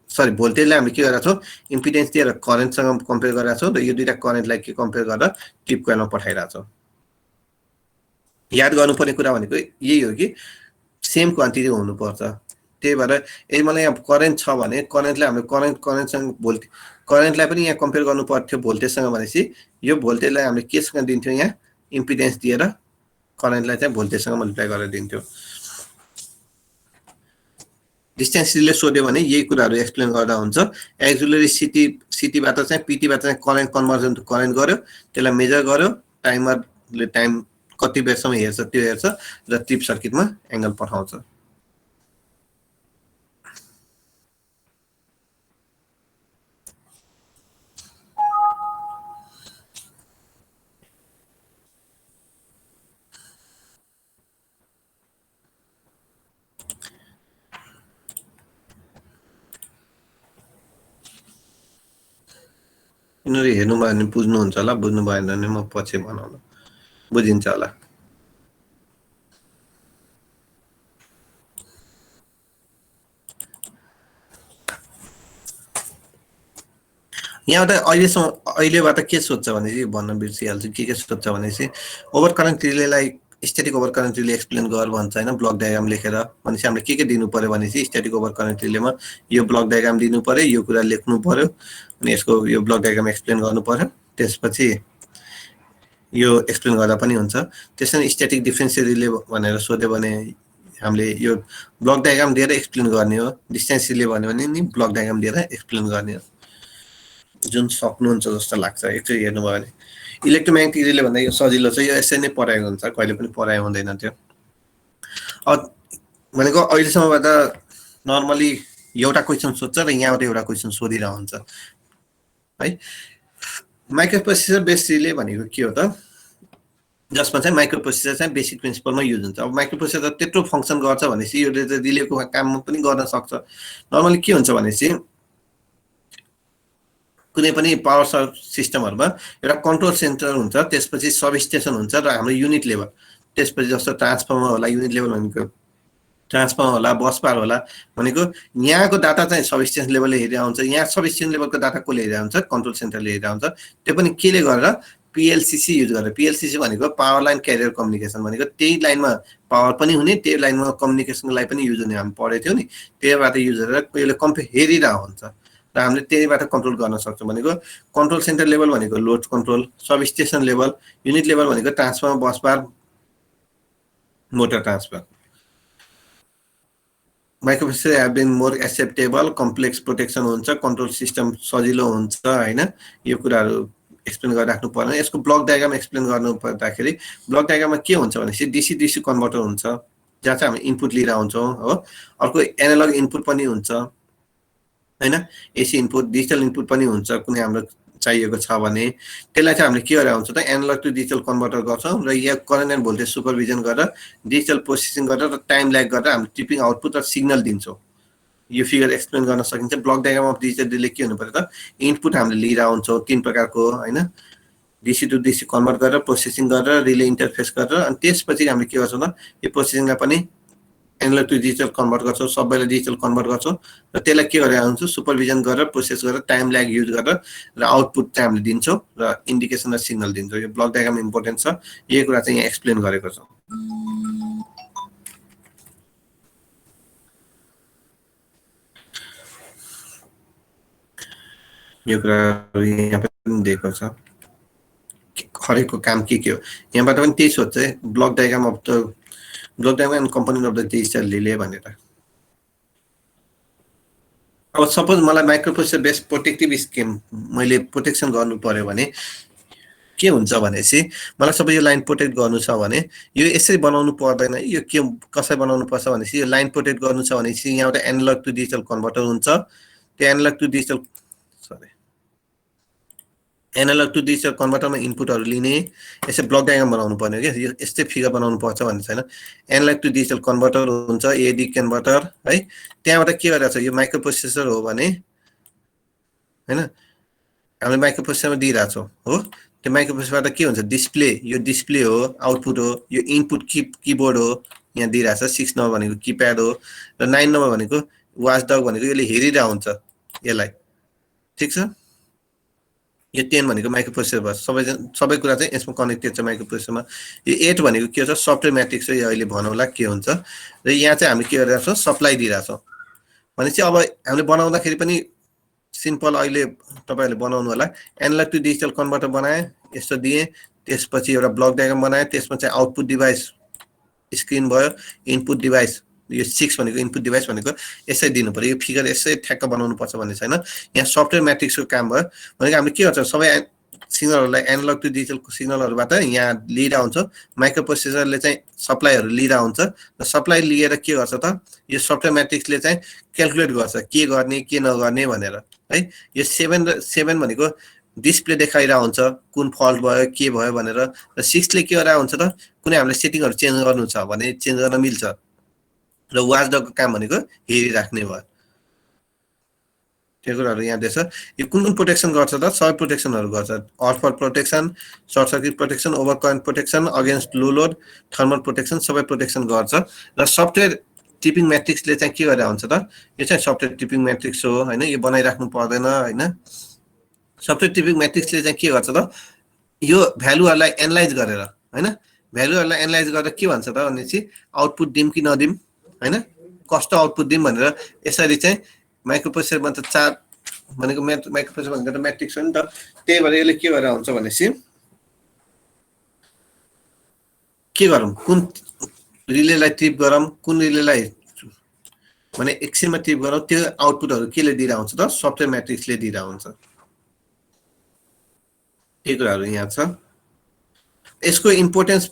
सरी भोल्टेजलाई हामीले के गरेका छौं इम्पिडेन्स दिएर करेन्टसँग कम्पेयर गरेका छौं र यो दुईटा करेन्टलाई के कम्पेयर गरेर ट्रिप कोइलमा पठाइरा छौं। याद गर्नुपर्ने कुरा भनेको यही हो कि सेम क्वान्टिटी हुनु पर्छ। त्यही भएर यदि मलाई यहाँ करेन्ट छ भने करेन्टलाई हामीले करेन्टसँग भोल्टेज करेन्टलाई पनि यहाँ कम्पेयर गर्नु पर्थ्यो भोल्टेजसँग भनेपछि यो भोल्टेजलाई हामीले केसँग दिन्थ्यौ यहाँ इम्पिडेन्स दिएर करेन्टलाई चाहिँ भोल्टेजसँग मल्टिप्लाई गरेर दिन्थ्यौ। डिस्टेन्स रिले सोध्यो भने यही कुराहरु एक्सप्लेन गर्दा हुन्छ। एक्जुलरी सिटी बाट चाहिँ पीटी बाट चाहिँ करेन्ट कन्भर्जन टु करेन्ट गर्यो, त्यसलाई मेजर गर्यो, टाइमरले टाइम कति बेरसम्म हेर्छ त्यो हेर्छ र ट्रिप सर्किटमा एंगल पठाउँछ। यिनीहरू हेर्नुभयो भने बुझ्नुहुन्छ होला, बुझ्नु भएन भने म पछि बनाउनु बुझिन्छ होला। यहाँबाट अहिलेबाट के सोध्छ भनेपछि भन्न बिर्सिहाल्छु के सोध्छ भनेपछि ओभर करेन्ट रिलेलाई static over current relay explain गर भन्छ हैन, ब्लक डायग्राम लेखेर। भनेपछि हामीले के दिनु पर्यो भनेपछि स्ट्याटिक ओभर करेन्ट रिलेमा यो ब्लक डायग्राम दिनु पर्यो, यो कुरा लेख्नु पर्यो, अनि यसको यो ब्लक डायग्राम एक्सप्लेन गर्नु पर्यो। त्यसपछि यो एक्सप्लेन गर्दा पनि हुन्छ। त्यसैले स्ट्याटिक डिफरेन्सियल रिले भनेर सोध्यो भने हामीले यो ब्लक डायग्राम दिएर एक्सप्लेन गर्ने हो। डिस्टेन्स रिले भन्यो भने नि ब्लक डायग्राम दिएर एक्सप्लेन गर्ने हो, जुन सक्नुहुन्छ जस्तो लाग्छ एकचोटि हेर्नुभयो भने। इलेक्ट्रोम्याग्नेटिक रिले भन्दा यो सजिलो छ, यो यसै नै पढाएको हुन्छ, कहिले पनि पढाइ हुँदैन त्यो। भनेको अहिलेसम्मबाट नर्मली एउटा क्वेसन सोध्छ र यहाँबाट एउटा क्वेसन सोधिरहेको हुन्छ है। माइक्रोप्रोसेसर बेस्ड रिले भनेको के हो त, जसमा चाहिँ माइक्रोप्रोसेसर चाहिँ बेसिक प्रिन्सिपलमा युज हुन्छ। अब माइक्रोप्रोसेसर त्यत्रो फङ्सन गर्छ भनेपछि यो रिलेको काम पनि गर्न सक्छ। नर्मली के हुन्छ भनेपछि कुनै पनि पावर सिस्टमहरुमा एउटा कन्ट्रोल सेन्टर हुन्छ, त्यसपछि सब स्टेसन हुन्छ र हाम्रो युनिट लेभल, त्यसपछि जस्तो ट्रान्सफर्मर होला, युनिट लेभल भनेको ट्रान्सफर्मर होला, बस बार होला। भनेको यहाँको डाटा चाहिँ सब स्टेसन लेभलले हेरिरहेको हुन्छ, यहाँ सब स्टेसन लेभलको डाटा कसले हेरिरहेको हुन्छ, कन्ट्रोल सेन्टरले हेरिरहेको हुन्छ। त्यो पनि केले गरेर, पीएलसीसी युज गरेर। पीएलसीसी भनेको पावर लाइन क्यारियर कम्युनिकेसन, भनेको त्यही लाइनमा पावर पनि हुने, त्यही लाइनमा कम्युनिकेसनको लागि पनि युज हुने हामी पढेको थियौँ नि। त्यहीबाट युज गरेर यसले हेरिरहेको हुन्छ र हामीले त्यहीबाट कन्ट्रोल गर्न सक्छौँ। भनेको कन्ट्रोल सेन्टर लेभल भनेको load control, substation level, unit level भनेको transformer, bus bar, motor transfer. Microprocessor have been more acceptable, complex protection हुन्छ, कन्ट्रोल सिस्टम सजिलो हुन्छ हैन। यो कुराहरू एक्सप्लेन गरिराख्नु पर्दैन। यसको ब्लक डायग्राम एक्सप्लेन गर्नु पर्दाखेरि ब्लक डायग्राममा के हुन्छ भनेपछि डीसी डीसी कन्भर्टर हुन्छ, जहाँ चाहिँ हामी इनपुट लिएर आउँछौँ हो। अर्को एनालग इनपुट पनि हुन्छ हैन, एसी इनपुट, डिजिटल इनपुट पनि हुन्छ कुनै हाम्रो चाहिएको छ भने। त्यसलाई चाहिँ हामीले के गरेर हुन्छ त, एनालग टु डिजिटल कन्भर्टर गर्छौँ र यहाँ करेन्ट एन्ड भोल्टेज सुपरभिजन गरेर डिजिटल प्रोसेसिङ गरेर र टाइम ल्याग गरेर हामीले टिपिङ आउटपुट र सिग्नल दिन्छौँ। यो फिगर एक्सप्लेन गर्न सकिन्छ। Block diagram of digital relay के हुनु पर्यो त, इनपुट हामीले लिएर आउँछौँ तीन प्रकारको हैन, डीसी टु डीसी कन्भर्ट गरेर प्रोसेसिङ गरेर रिले इन्टरफेस गरेर, अनि त्यसपछि हामीले के गर्छौँ त, यो प्रोसेसिङलाई पनि एनालग टु डिजिटल कन्भर्ट गर्छौँ, सबैलाई डिजिटल कन्भर्ट गर्छौँ र त्यसलाई के गरेर आउँछौँ, सुपरभिजन गरेर प्रोसेस गरेर टाइम ल्याग युज गरेर र आउटपुट चाहिँ हामीले दिन्छौँ र इन्डिकेसन र सिग्नल दिन्छौँ। यो ब्लक डायग्राम इम्पोर्टेन्ट छ, यही कुरा चाहिँ यहाँ एक्सप्लेन गरेको छ। यो कुरा यहाँ पनि दिएको छ, हरेकको काम के हो। यहाँबाट पनि त्यही सोध्छ है, block diagram of the block diagram and component of the digital relay भनेर। अब सपोज मलाई माइक्रोप्रोसेसर बेस्ड प्रोटेक्टिभ स्किम मैले प्रोटेक्सन गर्नु पर्यो भने के हुन्छ भनेपछि, मलाई सबै यो लाइन प्रोटेक्ट गर्नु छ भने यो यसरी बनाउनु पर्दैन। यो के कसरी बनाउनु पर्छ भनेपछि, यो लाइन प्रोटेक्ट गर्नु छ भनेपछि यहाँ एउटा एनालग टु डिजिटल कन्भर्टर हुन्छ। त्यो analogue to digital analogue to digital कन्भर्टरमा इनपुटहरू लिने, यसै ब्लक डायग्राम बनाउनु पर्ने हो क्या, यस्तै फिगर बनाउनु पर्छ भन्ने छैन। एनालग टु डिजिटल कन्भर्टर हुन्छ, एडी कन्भर्टर है। त्यहाँबाट के गरेर छ, यो माइक्रोप्रोसेसर हो भने हैन, हामीले माइक्रोप्रोसेसरमा दिइरहेछौँ हो। त्यो माइक्रोप्रोसेसरबाट के हुन्छ, डिस्प्ले, यो डिस्प्ले हो, आउटपुट हो, यो इनपुट कीबोर्ड हो, यहाँ दिइरहेछ। 6 नम्बर भनेको किप्याड हो र 9 नम्बर भनेको वाचडग भनेको यसले हेरिरहेको हुन्छ यसलाई, ठिक छ। यो 10 भनेको माइक्रोप्रोसेसर भयो, सबै कुरा चाहिँ यसमा कनेक्टेड छ माइक्रोप्रोसेसरमा। यो 8 भनेको के छ, सफ्टवेयर म्याट्रिक्स हो, यो अहिले भनौँला के हुन्छ। र यहाँ चाहिँ हामीले के गरिरहेछौँ, सप्लाई दिइरहेछौँ भनेपछि अब हामीले बनाउँदाखेरि पनि सिम्पल अहिले तपाईहरुले बनाउनु होला। एनालग टु डिजिटल कन्भर्टर बनाए, यस्तो दिए, त्यसपछि एउटा ब्लक डायग्राम बनाए, त्यसमा चाहिँ आउटपुट डिभाइस स्क्रिन भयो, इनपुट डिभाइस, यो 6 भनेको इनपुट डिभाइस भनेको यसै दिनु पर्यो। यो फिगर यसै ठ्याक्क बनाउनु पर्छ भन्ने छैन। यहाँ सफ्टवेयर म्याट्रिक्सको काम भयो भनेको हामीले के गर्छौँ, सबै सिग्नलहरूलाई एनालग टु डिजिटल सिग्नलहरूबाट यहाँ लिएर आउँछ। माइक्रोप्रोसेसरले चाहिँ सप्लाईहरू लिएर आउँछ र सप्लाई लिएर के गर्छ त, यो सफ्टवेयर म्याट्रिक्सले चाहिँ क्याल्कुलेट गर्छ के गर्ने के नगर्ने भनेर है। यो 7 भनेको डिस्प्ले देखाइरहेको हुन्छ कुन फल्ट भयो के भयो भनेर, र 6 ले के गरिरहेको हुन्छ त, कुनै हामीले सेटिङहरू चेन्ज गर्नु छ भने चेन्ज गर्न मिल्छ। र वाचडगको काम भनेको हेरिराख्ने भयो। त्यो कुराहरू यहाँ दिएछ। यो कुन कुन प्रोटेक्सन गर्छ त? सबै प्रोटेक्सनहरू गर्छ। Earth fault protection, short circuit protection, over current protection, against low load, thermal protection सबै प्रोटेक्सन गर्छ। र सफ्टवेयर टिपिङ म्याट्रिक्सले चाहिँ के गरेर हुन्छ त? यो चाहिँ सफ्टवेयर टिपिङ म्याट्रिक्स हो हैन, यो बनाइराख्नु पर्दैन हैन। सफ्टवेयर टिपिङ म्याट्रिक्सले चाहिँ के गर्छ त? यो भ्यालुहरूलाई एनालाइज गरेर हैन, भ्यालुहरूलाई एनालाइज गरेर के भन्छ त भनेपछि आउटपुट दिम कि नदिम हैन, कस्तो आउटपुट दिम भनेर यसरी चाहिँ माइक्रोप्रोसेसरमा त 4 भनेको माइक्रोप्रोसेसर भनेको त म्याट्रिक्स हो नि त। त्यही भएर यसले के गरेर हुन्छ भनेपछि के गरौँ, कुन रिलेलाई ट्रिप गरौँ, कुन रिलेलाई भने एकछिनमा ट्रिप गरौँ, त्यो आउटपुटहरू केले दिइरा हुन्छ त? सफ्टवेयर म्याट्रिक्सले दिइरा हुन्छ। के कुराहरू यहाँ छ। यसको इम्पोर्टेन्ट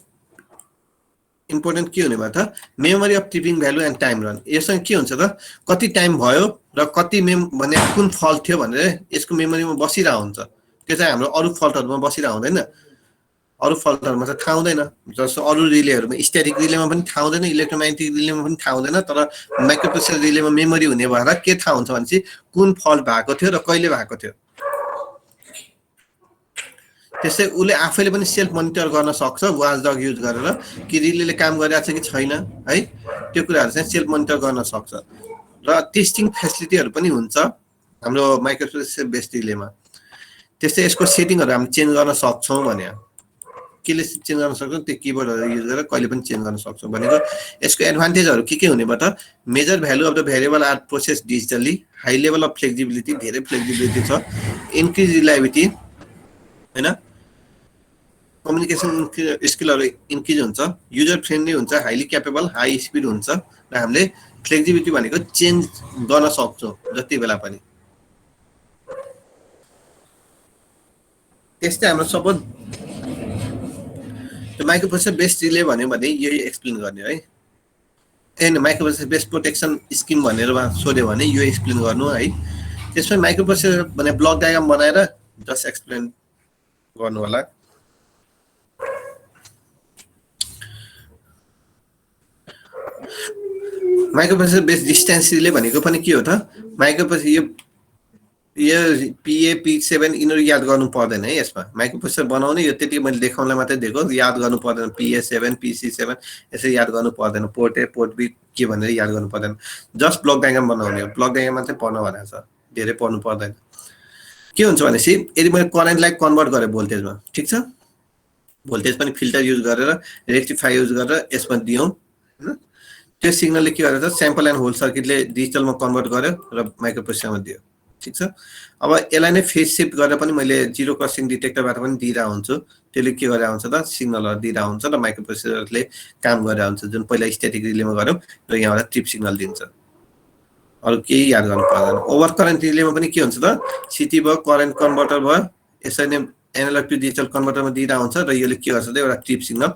के हुने भयो त? Memory of tripping value and time run. यससँग के हुन्छ त? कति टाइम भयो र कति भने कुन फल्ट थियो भनेर यसको मेमोरीमा बसिरा हुन्छ। त्यो चाहिँ हाम्रो अरू फल्टहरूमा बसिरा हुँदैन। अरू फल्टहरूमा चाहिँ थाहा हुँदैन। जस्तो अरू रिलेहरूमा स्ट्याटिक रिलेमा पनि थाहा हुँदैन, इलेक्ट्रोम्याग्नेटिक रिलेमा पनि थाहा हुँदैन, तर माइक्रोप्रोसेसर रिलेमा मेमोरी हुने भएर के थाहा हुन्छ भनेपछि कुन फल्ट भएको थियो र कहिले भएको थियो। त्यसै उसले आफैले पनि सेल्फ मोनिटर गर्न सक्छ वाचडग युज गरेर कि रिलेले काम गरिरहेको छ कि छैन है, त्यो कुराहरू चाहिँ सेल्फ मोनिटर गर्न सक्छ। र टेस्टिङ फेसिलिटीहरू पनि हुन्छ हाम्रो माइक्रोप्रोसेसर बेस्ड रिलेमा। त्यस्तै यसको सेटिङहरू हामी चेन्ज गर्न सक्छौँ भने केले चेन्ज गर्न सक्छौँ, त्यो किबोर्डहरू युज गरेर कहिले पनि चेन्ज गर्न सक्छौँ भनेको। यसको एडभान्टेजहरू के हुने भयो त? Major value of the variable are process digitally, high level of flexibility, धेरै फ्लेक्सिबिलिटी छ, इन्क्रिज रिलायबिलिटी हैन, कम्युनिकेसन स्किलहरू इन्क्रिज हुन्छ, युजर फ्रेन्डली हुन्छ, हाइली क्यापेबल, हाई स्पिड हुन्छ र हामीले फ्लेक्सिबिलिटी भनेको चेन्ज गर्न सक्छौँ जति बेला पनि। त्यस्तै हाम्रो सपोज माइक्रोप्रोसेसर बेस्ड रिले भन्यो भने यही एक्सप्लेन गर्ने है। And microprocessor based protection scheme भनेर सोध्यो भने यो एक्सप्लेन गर्नु है। त्यसमा माइक्रोप्रोसेसर भने ब्लक डायग्राम बनाएर जस्ट एक्सप्लेन गर्नु होला। माइक्रोप्रोसेसर बेस्ड डिस्टेन्स रिले भनेको पनि के हो त? माइक्रोप्रोसेसर यो PA P7 यिनीहरू याद गर्नु पर्दैन है। यसमा माइक्रोप्रोसेसर बनाउने यो त्यति मैले देखाउनलाई मात्रै दिएको, याद गर्नु पर्दैन। PA7 PC7 यसरी याद गर्नु पर्दैन। पोर्ट A पोर्ट B के भनेर याद गर्नु पर्दैन। जस्ट ब्लक डायग्राम बनाउने हो, ब्लक डायग्राम मात्रै पढ्न भनेको छ, धेरै पढ्नु पर्दैन। के हुन्छ भनेपछि यदि मैले करेन्टलाई कन्भर्ट गरेँ भोल्टेजमा, ठिक छ, भोल्टेज पनि फिल्टर युज गरेर रेक्टिफाई युज गरेर यसमा दियौँ हैन, त्यो सिग्नलले के गरेछ स्याम्पल एन्ड होल्ड सर्किटले डिजिटलमा कन्भर्ट गर्यो र माइक्रोप्रोसेसरमा दियो, ठिक छ। अब यसलाई नै फेज शिफ्ट गरेर पनि मैले जिरो क्रसिङ डिटेक्टरबाट पनि दिइरा हुन्छु, त्यसले के गरेर हुन्छ त सिग्नलहरू दिइरा हुन्छ र माइक्रोप्रोसेसरले काम गरेर हुन्छ, जुन पहिला स्ट्याटिक रिलेमा गर्यौँ र यहाँबाट ट्रिप सिग्नल दिन्छ। अरू केही याद गर्नु पर्दैन। ओभर करेन्ट रिलेमा पनि के हुन्छ त सिटी भयो, करेन्ट कन्भर्टर भयो, यसरी नै एनालग टु डिजिटल कन्भर्टरमा दिइरा हुन्छ र यसले के गर्छ त एउटा ट्रिप सिग्नल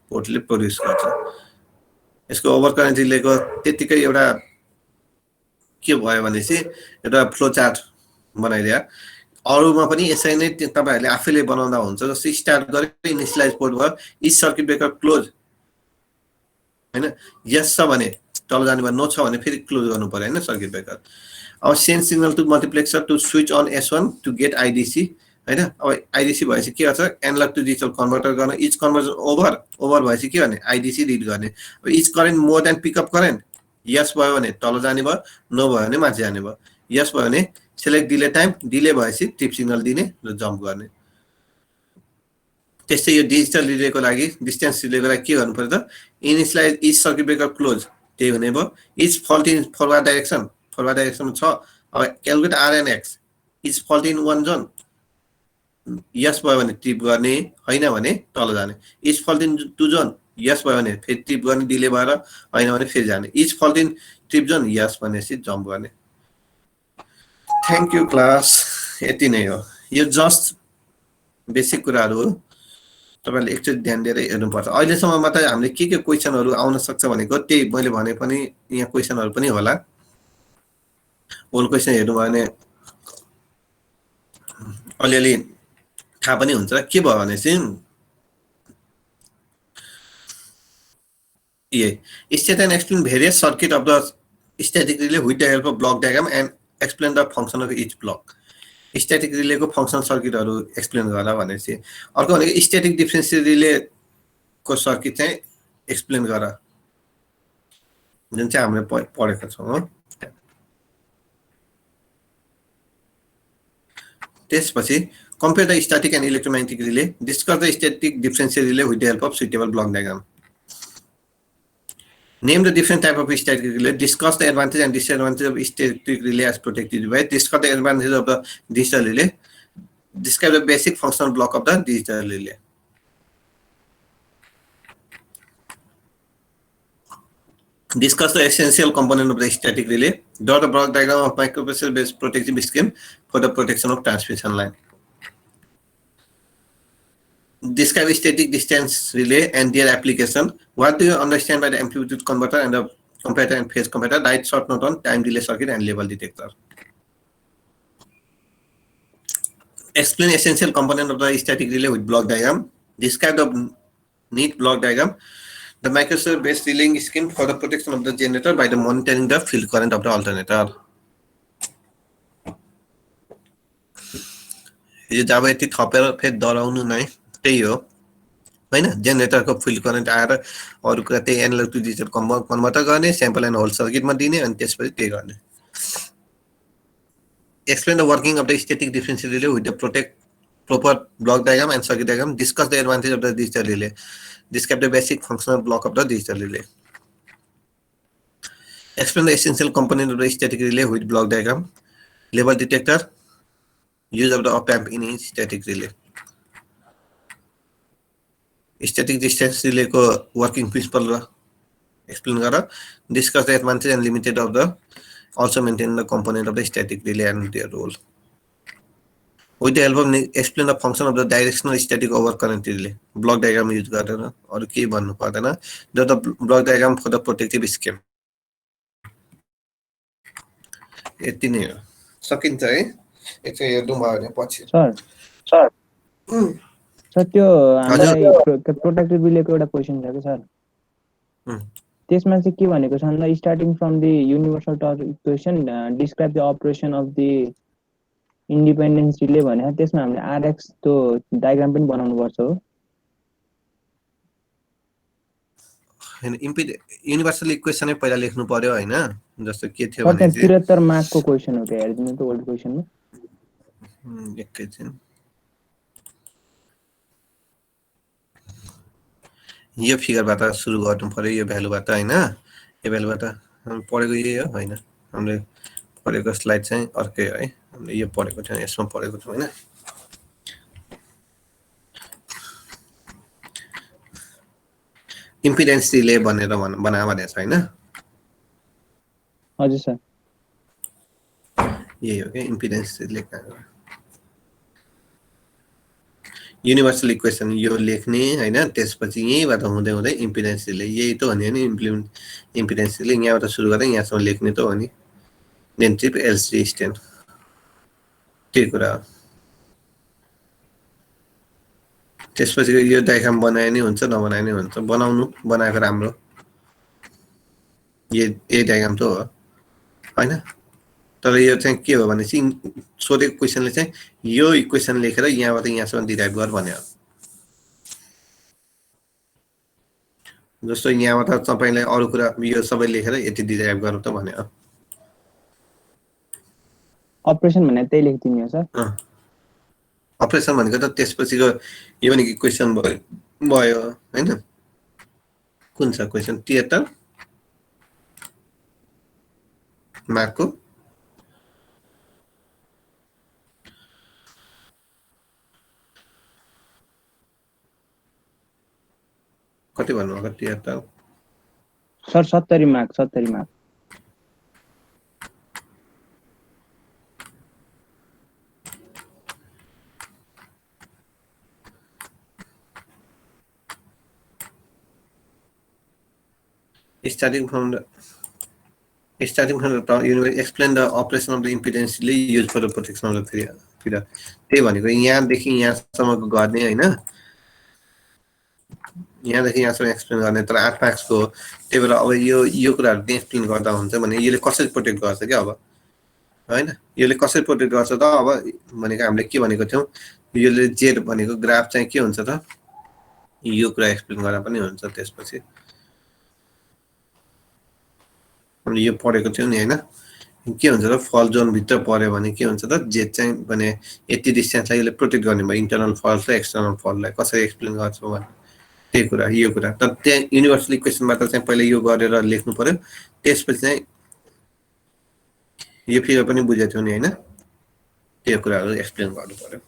पोर्टले प्रोड्युस गर्छ। यसको ओभर करेन्ट रिलेको त्यतिकै एउटा के भयो भनेपछि एउटा फ्लो चार्ट बनाइदिया। अरूमा पनि यसरी नै तपाईहरुले आफैले बनाउँदा हुन्छ। जस्तै स्टार्ट गरे इनिशियलाइज पोर्ट भयो, इच सर्किट ब्रेकर क्लोज हैन, यस छ भने तल जाने भयो, नो छ भने फेरि क्लोज गर्नु पर्यो हैन सर्किट ब्रेकर। अब send signal to multiplexer to switch on S1 to gate IDC हैन। अब IDC भएपछि के गर्छ एनालग टु डिजिटल कन्भर्टर गर्न, इच कन्भर्जन ओभर भएपछि के गर्ने IDC रिड गर्ने। अब each current more than pickup current, yes भयो भने तल जाने भयो, नो भयो भने माथि जाने भयो। यस भयो भने सेलेक्ट डिले टाइम, डिले भएपछि ट्रिप सिग्नल दिने र जम्प गर्ने। त्यस्तै यो डिजिटल रिलेको लागि डिस्टेन्स रिलेको लागि के गर्नु पर्यो त initialise each circuit breaker close, त्यही हुने भयो। Each fault in forward direction छ। अब calculate RNX, each fault in one zone, yes भयो भने ट्रिप गर्ने, हैन भने तल जाने। Each fault in two zone, yes भयो भने फेरि ट्रिप गर्ने, डिले भएर हैन भने फेरि जाने। Each fault in trip zone, yes भनेपछि जम्प गर्ने। थ्यांक यू क्लास, यति नै हो। यो जस्ट बेसिक कुराहरू हो, तपाईले एकचोटि ध्यान दिएर हेर्नुपर्छ। अहिलेसम्ममा त हामीले के क्वेशनहरू आउन सक्छ भनेको त्यही मैले भने पनि यहाँ क्वेशनहरू पनि होला। होल क्वेशन हेर्नु भयो भने अलिअलि थाहा पनि हुन्छ। के भयो भने चाहिँ ये estate and explain various circuit of the static relay with the help of block diagram and explain the function of each block. Static relay को function circuitहरु explain गर भनेपछि अर्को भनेको static differential relay को circuit चाहिँ explain गर जुन चाहिँ हामीले पढेका छौं त्यसपछि compare the static and electromagnetic relay, discuss the static differential relay with the help of suitable block diagram. Name the different type of static relay, discuss the advantage and disadvantage of static relay as protected device, discuss the advantage of the digital relay, describe the basic functional block of the digital relay. Discuss the essential component of the static relay, draw the block diagram of microprocessor based protective scheme for the protection of transmission line. Describe static distance relay and their application. What do you understand by the amplitude converter and the comparator and phase comparator? Write short note on time delay circuit and level detector. Explain essential component of the static relay with block diagram. Describe the neat block diagram. The microprocessor based relaying scheme for the protection of the generator by the monitoring the field current of the alternator. यो जब यति थपेर फेरि डराउनु नै त्यही हो हैन जेनेरेटरको फिल्ड करेन्ट आएर अरु कुरा त्यही एनालग टु डिजिटल कन्भर्टर गर्ने स्याम्पल एन्ड होल्ड सर्किटमा दिने अनि त्यसपछि त्यही गर्ने explain the working of the static differential relay with the proper block diagram and circuit diagram. Discuss the advantage of the digital relay. Describe the basic functional block of the digital relay. Explain the essential component of the static relay with block diagram. Level detector. Use of the op-amp in each static relay. Static distance relay को working principle explain करा. Discuss the advantage and limited of the also maintain the component of the static relay and their role. With the help of explain the function of the directional static overcurrent relay. Block diagram use गरेर अरु केही भन्नु पर्दैन. Draw the block diagram for the protective scheme. यति नै हो. सकिन्छ है? एकचोटी हेर्नु भयो भने पछि. सर सर त्यो हामीलाई प्रोटेक्टिभ रिलेको एउटा क्वेशन छ के सर त्यसमा चाहिँ के भनेको छ भन्दा starting from the universal torch equation describe the operation of the independence relay भने त्यसमा हामीले आरएक्स त्यो डायग्राम पनि बनाउनु पर्छ हो हैन युनिभर्सल इक्वेसन नै पहिला लेख्नु पर्यो हैन जस्तो के थियो भने चाहिँ 73 मार्कको क्वेशन हो त्यो हेर्दिनु त ओल्ड क्वेशनमा एकैछिन यो फिगरबाट सुरु गर्नु पर्यो यो भ्यालुबाट हैन यो भ्यालुबाट हामी पढेको यही हो हैन हामीले पढेको स्लाइड चाहिँ अर्कै है हामीले यो पढेको थियौं यसमा पढेको थियौं हैन इम्पिडेन्स रिले भनेर बनाए भनेको छ हैन हजुर सर यही हो के इम्पिडेन्स रिले युनिभर्सल इक्वेसन यो लेख्ने हैन त्यसपछि यहीबाट हुँदै हुँदै इम्पिडेन्स रिले यही त हो नि इम्पिडेन्स रिले यहाँबाट सुरु गर्दै यहाँसम्म लेख्ने त हो नि देन ट्रिप एलसी स्ट्यान्ड त्यो कुरा त्यसपछि यो डायग्राम बनाए नि हुन्छ नबनाए नि हुन्छ बनाएको राम्रो यो डायग्राम त हो हैन तर यो चाहिँ के हो भने चाहिँ सोधेको क्वेशनले चाहिँ यो इक्वेसन लेखेर यहाँबाट यहाँसम्म डिराइभ गर भन्यो जस्तो यहाँबाट तपाईलाई अरु कुरा यो सबै लेखेर यति डिराइभ गर्नु त भन्यो अपरेसन भने त्यही लेख्दिनु हो सर अपरेसन भनेको त त्यसपछिको यो भनेको इक्वेसन भयो हैन कुन छ क्वेशन 73 मार्कको कति भन्नुभएको 73 sir 70 mark Starting from the explain the operation of the impedance relay used for the protection of the feeder. त्यही भनेको यहाँदेखि यहाँसम्मको गर्ने हैन यहाँदेखि यहाँसम्म एक्सप्लेन गर्ने तर 8 मार्क्सको त्यही भएर अब यो कुराहरु एक्सप्लेन गर्दा हुन्छ भने यसले कसरी प्रोटेक्ट गर्छ के अब हैन यसले कसरी प्रोटेक्ट गर्छ त अब भनेको हामीले के भनेको थियौं यसले जेड भनेको ग्राफ चाहिँ के हुन्छ त यो कुरा एक्सप्लेन गर्न पनि हुन्छ त्यसपछि हामीले यो पढेको थियौं नि हैन के हुन्छ त फल जोन भित्र पर्यो भने के हुन्छ त जेड चाहिँ भने यति डिस्टेन्सलाई यसले प्रोटेक्ट गर्ने भयो इन्टरनल फल र एक्सटर्नल फललाई कसरी एक्सप्लेन गर्छौ भने त्यही कुरा यो कुरा त त्यहाँ युनिभर्सल इक्वेसनबाट चाहिँ पहिले यो गरेर लेख्नु पर्यो त्यसपछि चाहिँ यो फिगर पनि बुझेको थियौ नि हैन त्यो कुराहरु एक्सप्लेन गर्नु पर्यो